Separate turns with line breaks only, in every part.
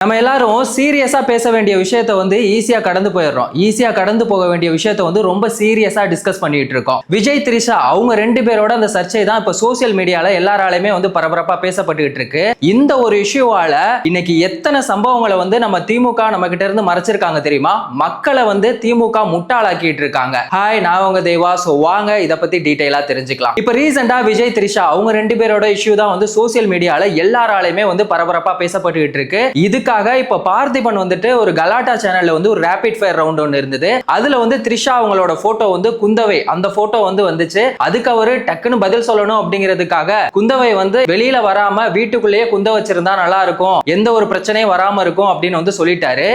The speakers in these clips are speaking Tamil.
நம்ம எல்லாரும் சீரியஸா பேச வேண்டிய விஷயத்தை வந்து ஈஸியா கடந்து போயிடுறோம். ஈஸியா கடந்து போக வேண்டிய விஷயத்தை வந்து ரொம்ப சீரியஸா டிஸ்கஸ் பண்ணிட்டு இருக்கோம். விஜய் த்ரிஷா அவங்க ரெண்டு பேரோட அந்த சர்ச்சை தான் இப்ப சோசியல் மீடியால எல்லாராலையுமே வந்து பரபரப்பா பேசப்பட்டுக்கிட்டு இருக்கு. இந்த ஒரு இஷ்யூவால இன்னைக்கு எத்தனை சம்பவங்களை வந்து நம்ம திமுக நம்ம கிட்ட இருந்து மறைச்சிருக்காங்க தெரியுமா? மக்களை வந்து திமுக முட்டாளாக்கிட்டு இருக்காங்க. ஹாய், நான் உங்க தேவா. சோ வாங்க இத பத்தி டீடைலா தெரிஞ்சுக்கலாம். இப்ப ரீசெண்டா விஜய் த்ரிஷா அவங்க ரெண்டு பேரோட இஷ்யூ தான் வந்து சோசியல் மீடியால எல்லாராலையுமே வந்து பரபரப்பா பேசப்பட்டுக்கிட்டு இருக்கு. இதுக்காக இப்ப பார்த்திபன் வந்துட்டு ஒரு கலாட்டா சேனல்ல வந்து ஒரு ரேபிட் ஃபயர் ரவுண்ட் ஒன்னு இருந்தது. அதுல வந்து த்ரிஷா அவங்களோட போட்டோ வந்து குந்தவை அந்த போட்டோ வந்து வந்துச்சு. அதுக்கு அவரு டக்குன்னு பதில் சொல்லணும் அப்படிங்கிறதுக்காக குந்தவை வந்து வெளியில வராம வீட்டுக்குள்ளேயே குந்த வச்சிருந்தா நல்லா இருக்கும், எந்த ஒரு பிரச்சனையும் வராம இருக்கும் அப்படின்னு வந்து சொல்லிட்டாரு.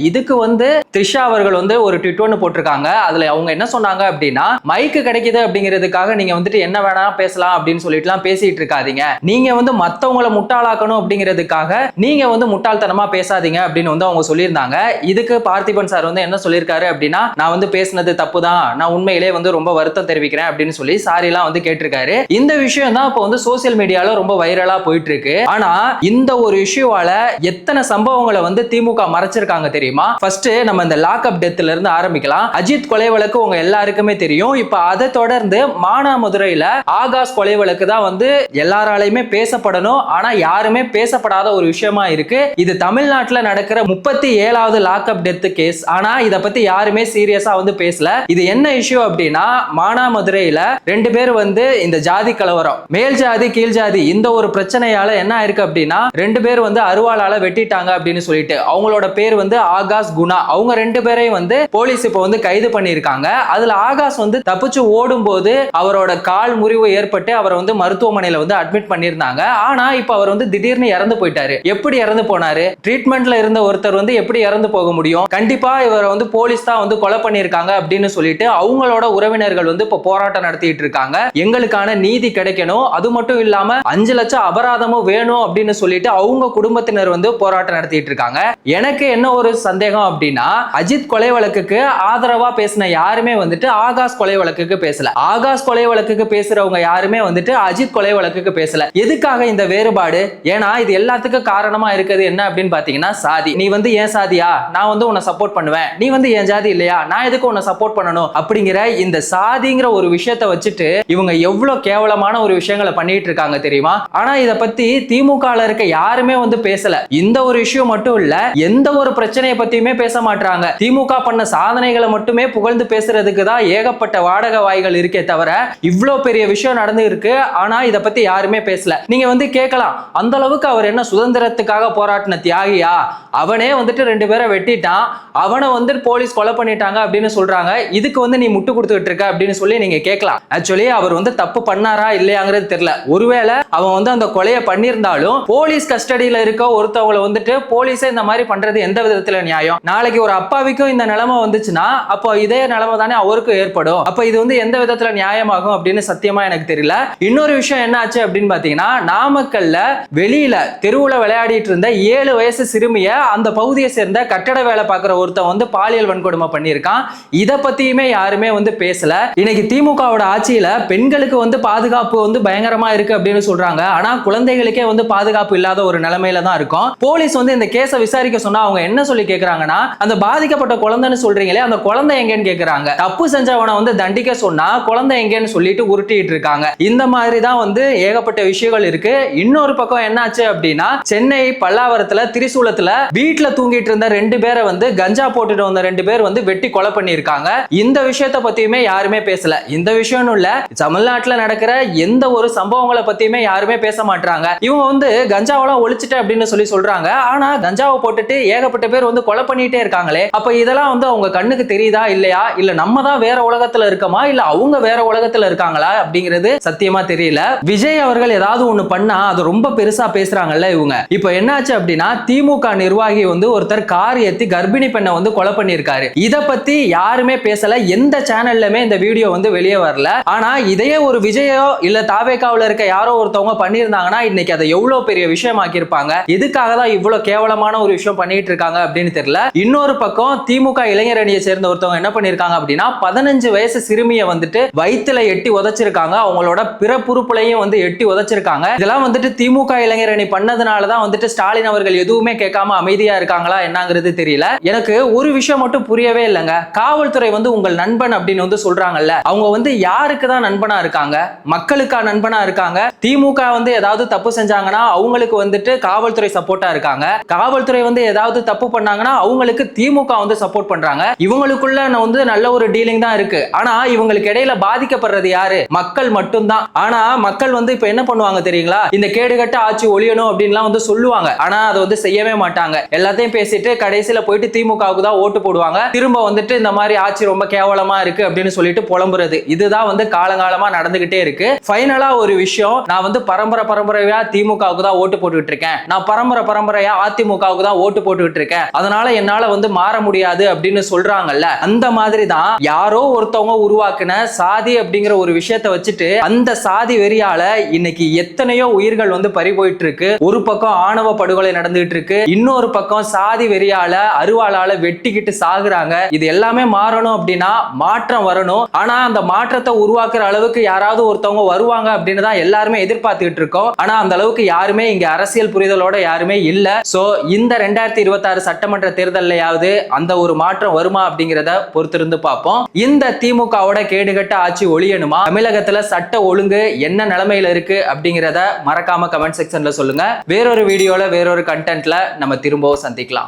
இதுக்கு வந்து த்ரிஷா அவர்கள் வந்து ஒரு ட்வீட் ஒன்னு போட்டிருக்காங்க. அதுல அவங்க என்ன சொன்னாங்க அப்படின்னா, மைக்கு கிடைக்குது அப்படிங்கிறதுக்காக நீங்க வந்துட்டு என்ன வேணா பேசலாம் அப்படின்னு சொல்லிட்டுலாம் பேசிட்டு இருக்காதீங்க. நீங்க வந்து மத்தவங்களை முட்டாளாக்கணும் அப்படிங்கிறதுக்காக நீங்க வந்து முட்டாள்தனமா பேசாதீங்க அப்படின்னு வந்து அவங்க சொல்லியிருந்தாங்க. இதுக்கு பார்த்திபன் சார் வந்து என்ன சொல்லியிருக்காரு அப்படின்னா, நான் வந்து பேசினது தப்பு தான், நான் உண்மையிலே வந்து ரொம்ப வருத்தம் தெரிவிக்கிறேன் அப்படின்னு சொல்லி சாரி எல்லாம் வந்து கேட்டிருக்காரு. இந்த விஷயம் தான் இப்போ வந்து சோசியல் மீடியால ரொம்ப வைரலா போயிட்டு இருக்கு. ஆனா இந்த ஒரு இஷ்யூவால எத்தனை சம்பவங்களை வந்து திமுக மறைச்சிருக்காங்க தெரியுமா? ஃபர்ஸ்ட் நம்ம இந்த லாக்அப் டெத்ல இருந்து ஆரம்பிக்கலாம். அஜித் கொலை வழக்கு உங்க எல்லாருக்குமே தெரியும். இப்ப அதை தொடர்ந்து மானாமதுரையில ஆகாஷ் கொலை வழக்கு தான் வந்து எல்லாராலையுமே பேசப்படணும். ஆனா யாருமே பேசப்படாத ஒரு விஷயமா இருக்கு. இது தமிழ்நாட்டுல நடக்கிற 37வது லாக்அப் டெத் கேஸ். ஆனா இத பத்தி யாருமே சீரியஸா வந்து பேசல. இது என்ன இஷ்யூ அப்படின்னா, மானாமதுரையில ரெண்டு பேர் வந்து இந்த ஜாதி கலவரம், மேல் ஜாதி கீழ் ஜாதி, இந்த ஒரு பிரச்சனையால என்ன ஆயிருக்கு அப்படின்னா, ரெண்டு பேர் வந்து அருவாளால வெட்டிட்டாங்க அப்படின்னு சொல்லிட்டு அவங்களோட பேர் வந்து ஆகாஷ் குணா. அவங்க ரெண்டு பேரையும் வந்து போலீஸ் இப்ப வந்து கைது பண்ணிருக்காங்க. அதுல ஆகாஷ் வந்து தப்பிச்சு ஓடும் போது அவரோட கால் முறிவு ஏற்பட்டு அவரை வந்து மருத்துவமனையில வந்து அட்மிட் பண்ணிருந்தாங்க. ஆனா இப்ப அவர் வந்து திடீர்னு இறந்து போயிட்டாரு. எப்படி இறந்து போனாரு? ட்ரீட்மெண்ட்ல இருந்த ஒருத்தர் வந்து எப்படி இறந்து போக முடியும்? கண்டிப்பா இவரை வந்து போலீஸ் தான் வந்து கொலை பண்ணிருக்காங்க அப்படின்னு சொல்லிட்டு அவங்களோட உறவினர்கள் வந்து இப்ப போராட்டம் நடத்திட்டு இருக்காங்க. எங்களுக்கான நீதி கிடைக்கணும், அது மட்டும் இல்லாம 5 லட்சம் அபராதமும் வேணும் அப்படின்னு சொல்லிட்டு அவங்க குடும்பத்தினர் வந்து போராட்டம் நடத்திட்டு இருக்காங்க. எனக்கு என்ன ஒரு சந்தேகம் அப்படின்னா, அஜித் கொலை வழக்குக்கு ஆதரவா பேசின யாருமே வந்துட்டு ஆகாஷ் கொலை வழக்குக்கு பேசல. ஆகாஷ் கொலை வழக்குக்கு பேசுறவங்க யாருமே வந்துட்டு அஜித் கொலை வழக்குக்கு பேசல. எதுக்காக இந்த வேறுபாடு? ஏன்னா இது எல்லாத்துக்கும் காரணமா இருக்குது என்ன அப்படின்னு பாத்தீங்கன்னா, சாதி. நீ வந்து ஏன் சாதியா, நான் வந்து உன்னை சப்போர்ட் பண்ணுவேன், நீ வந்து என் ஜாதி இல்லையா, நான் எதுக்கு உன்னை சப்போர்ட் பண்ணணும் அப்படிங்கிற இந்த சாதிங்கிற ஒரு விஷயத்தை வச்சுட்டு இவங்க எவ்வளவு கேவலமான ஒரு விஷயங்களை பண்ணிட்டு இருக்காங்க தெரியுமா? ஆனா இத பத்தி திமுகல இருக்க யாருமே வந்து பேசல. இந்த ஒரு இஷ்யூ மட்டும் இல்ல, எந்த ஒரு பிரச்சனையை பத்தியுமே பேச மாட்டாங்க. திமுக பண்ண சாதனைகளை மட்டுமே புகழ்ந்து பேசுறதுக்கு தான் ஏகப்பட்ட வாடக வாய்கள் இருக்கே தவிர இவ்வளவு பெரிய விஷயம் நடந்து இருக்கு. ஆனா இத பத்தி யாருமே பேசல. நீங்க வந்து கேட்கலாம், அந்த அளவுக்கு அவர் என்ன சுதந்திரத்துக்காக போராட்டின தியாகியா? அவனே வந்துட்டு ரெண்டு பேரை வெட்டிட்டான், அவனை வந்து போலீஸ் கொலை பண்ணிட்டாங்க அப்படின்னு சொல்றாங்க. இதுக்கு வந்து நீ முட்டு கொடுத்துட்டு இருக்க அப்படின்னு சொல்லி நீங்க கேட்கலாம். ஆக்சுவலி அவர் வந்து தப்பு பண்ணாரா இல்லையாங்கிறது தெரியல. ஒருவேளை அவன் வந்து அந்த கொலையை பண்ணியிருந்தாலும் போலீஸ் கஸ்டடியில இருக்க ஒருத்தவங்களை வந்துட்டு போலீஸே இந்த மாதிரி பண்றது எந்த விதத்துல நியாயம்? நாளைக்கு ஒரு அப்பாவிக்கும் இந்த நிலைமை வந்துச்சுன்னா அப்போ இதே நிலைமை தானே அவருக்கும் ஏற்படும். அப்ப இது வந்து எந்த விதத்துல நியாயமாகும் அப்படின்னு சத்தியமா எனக்கு தெரியல. இன்னொரு விஷயம் என்ன ஆச்சு அப்படின்னு பாத்தீங்கன்னா, நாமக்கல்ல வெளியில தெருவுல விளையாடிட்டு இருந்த 7 வயசு சிறுமிய அந்த பகுதியை சேர்ந்த கட்டட வேலை பார்க்கிற ஒருத்தன் வந்து பாலியல் வன்கொடுமை பண்ணியிருக்கான். இத பத்தியுமே யாருமே வந்து பேசல. இன்னைக்கு திமுகவோட ஆட்சியில பெண்களுக்கு வந்து பாதுகாப்பு வந்து பயங்கரமா இருக்கு அப்படின்னு சொல்றாங்க. ஆனா குழந்தைகளுக்கே வந்து பாதுகாப்பு இல்லாத ஒரு நிலைமையில தான் இருக்கும். போலீஸ் வந்து இந்த கேஸை விசாரிக்க சொன்னா அவங்க என்ன சொல்லி கேக்குறாங்கன்னா, அந்த பாதிக்கப்பட்ட குழந்தைன்னு சொல்றீங்களே, அந்த குழந்தை எங்கன்னு கேக்குறாங்க. தப்பு செஞ்சவனை வந்து தண்டிக்க சொன்னா குழந்தை எங்கன்னு சொல்லிட்டு உருட்டிட்டு இருக்காங்க. இந்த மாதிரி தான் வந்து ஏகப்பட்ட விஷயங்கள் இருக்கு. இன்னொரு பக்கம் என்னாச்சு அப்படின்னா, சென்னை பல்லாவரத்துல திரிசூலத்துல வீட்டுல தூங்கிட்டு இருந்த 2 பேரை வந்து கஞ்சா போட்டுட்டு வந்த 2 பேர் வந்து வெட்டி கொலை பண்ணிருக்காங்க. இந்த விஷயத்தை பத்தியுமே யாருமே பேசல. இந்த விஷயம் இல்ல, தமிழ்நாட்டுல நடக்கிற எந்த ஒரு சம்பவங்களை பத்தியுமே யாருமே பேச மாட்டாங்க. இவங்க வந்து கஞ்சாவெல்லாம் ஒழிச்சிட்டு அப்படின்னு சொல்லி சொல்றாங்க. ஆனா கஞ்சாவை போட்டுட்டு ஏகப்பட்ட பேர் வந்து கொலை பண்ணிட்டே இருக்காங்களே, அப்ப இதெல்லாம் வந்து அவங்க கண்ணுக்கு தெரியுதா இல்லையா? இல்ல நம்ம தான் வேற உலகத்துல இருக்கமா, இல்ல அவங்க வேற உலகத்துல இருக்காங்களா அப்படிங்கிறது சத்தியமா தெரியல. விஜய் அவர்கள் ஏதாவது ஒண்ணு பண்ணா அது ரொம்ப பெருசா பேசுறாங்கல்ல இவங்க. இப்ப என்னாச்சு அப்படின்னா, திமுக நிர்வாகி வந்து ஒருத்தர் கார் ஏத்தி கர்ப்பிணி பெண்ணை வந்து கொலை பண்ணிருக்காரு. இத பத்தி யாருமே பேசல. எந்த சேனல்லுமே இந்த வீடியோ வந்து வெளியே வரல. ஆனா இதையே ஒரு விஜயோ இல்ல தாவேகாவுல இருக்க யாரோ ஒருத்தவங்க பண்ணிருந்தாங்கன்னா இன்னைக்கு அதை எவ்வளவு பெரிய விஷயமாக்கி இருப்பாங்க. எதுக்காக தான் இவ்வளவு கேவலமான ஒரு விஷயம் பண்ணிட்டு இருக்காங்க அப்படின்னு அப்படின்னு தெரியல. இன்னொரு பக்கம் திமுக இளைஞர் அணியை சேர்ந்த ஒருத்தவங்க என்ன பண்ணிருக்காங்க அப்படின்னா 15 வயசு சிறுமியை வந்துட்டு வயித்துல எட்டி உதைச்சிருக்காங்க. அவங்களோட பிறப்புறுப்புலையும் வந்து எட்டி உதைச்சிருக்காங்க. இதெல்லாம் வந்துட்டு திமுக இளைஞர் அணி பண்ணதுனாலதான் வந்துட்டு ஸ்டாலின் அவர்கள் எதுவுமே கேட்காம அமைதியா இருக்காங்களா என்னங்கிறது தெரியல. எனக்கு ஒரு விஷயம் மட்டும் புரியவே இல்லைங்க. காவல்துறை வந்து உங்கள் நண்பன் அப்படின்னு வந்து சொல்றாங்கல்ல, அவங்க வந்து யாருக்கு தான் நண்பனா இருக்காங்க? மக்களுக்கா நண்பனா இருக்காங்க? திமுக வந்து ஏதாவது தப்பு செஞ்சாங்கன்னா அவங்களுக்கு வந்துட்டு காவல்துறை சப்போர்ட்டா இருக்காங்க. காவல்துறை வந்து ஏதாவது தப்பு பண்ணாங்கன்னா அவங்களுக்கு திமுக வந்து சப்போர்ட் பண்றாங்க. இவங்களுக்குள்ள வந்து நல்ல ஒரு டீலிங் தான் இருக்கு. ஆனா இவங்களுக்கு இடையில பாதிக்கப்படுறது யாரு? மக்கள் மட்டும்தான். ஆனா மக்கள் வந்து இப்ப என்ன பண்ணுவாங்க தெரியுங்களா? இந்த கேடுகட்ட ஆட்சி ஒழியணும் அப்படின்லாம் வந்து சொல்லுவாங்க. ஆனா அதை வந்து செய்யவே மாட்டாங்க. எல்லாத்தையும் பேசிட்டு கடைசியில போயிட்டு திமுகவுக்கு தான் ஓட்டு போடுவாங்க. திரும்ப வந்துட்டு இந்த மாதிரி ஆட்சி ரொம்ப கேவலமா இருக்கு அப்படின்னு சொல்லிட்டு புலம்புறது. இதுதான் வந்து காலங்காலமா நடந்துகிட்டே இருக்கு. ஃபைனலா ஒரு விஷயம், நான் வந்து பரம்பரையா திமுகவுக்கு தான் ஓட்டு போட்டுக்கிட்டு இருக்கேன், நான் பரம்பரையா அதிமுகவுக்கு தான் ஓட்டு போட்டுக்கிட்டு இருக்கேன், அதனால என்னால வந்து மாற முடியாது அப்படின்னு சொல்றாங்கல்ல, அந்த மாதிரி தான் யாரோ ஒருத்தவங்க உருவாக்குன சாதி அப்படிங்கிற ஒரு விஷயத்தை வச்சுட்டு அந்த சாதி வெறியால இன்னைக்கு எத்தனையோ உயிர்கள் வந்து பறி போயிட்டு இருக்கு. ஒரு பக்கம் ஆணவ படுகொலை நடந்துகிட்டு இருக்கு, இன்னொரு பக்கம் சாதி வெறியால அருவாளால வெட்டிக்கிட்டு சாகுறாங்க. இது எல்லாமே மாறணும் அப்படின்னா மாற்றம் வரணும். ஆனா அந்த மாற்றத்தை உருவாக்குற அளவுக்கு யாராவது ஒருத்தவங்க வருவாங்க அப்படின்னு தான் எல்லாருமே எதிர்பார்த்துக்கிட்டு இருக்கோம். ஆனா அந்த அளவுக்கு யாருமே இங்க அரசியல் புரிதலோட யாருமே இல்ல. சோ இந்த 2026 சட்டமன்ற தேர்தலையாவது அந்த ஒரு மாற்றம் வருமா அப்படிங்கிறத பொறுத்திருந்து பார்ப்போம். இந்த திமுகவோட கேடுகட்ட ஆட்சி ஒழியணுமா? தமிழகத்துல சட்ட ஒழுங்கு என்ன நிலைமையில இருக்கு அப்படிங்கிறத மறக்காம கமெண்ட் செக்ஷன்ல சொல்லுங்க. வேறொரு வீடியோல வேறொரு கண்டென்ட்ல நம்ம திரும்பவும் சந்திக்கலாம்.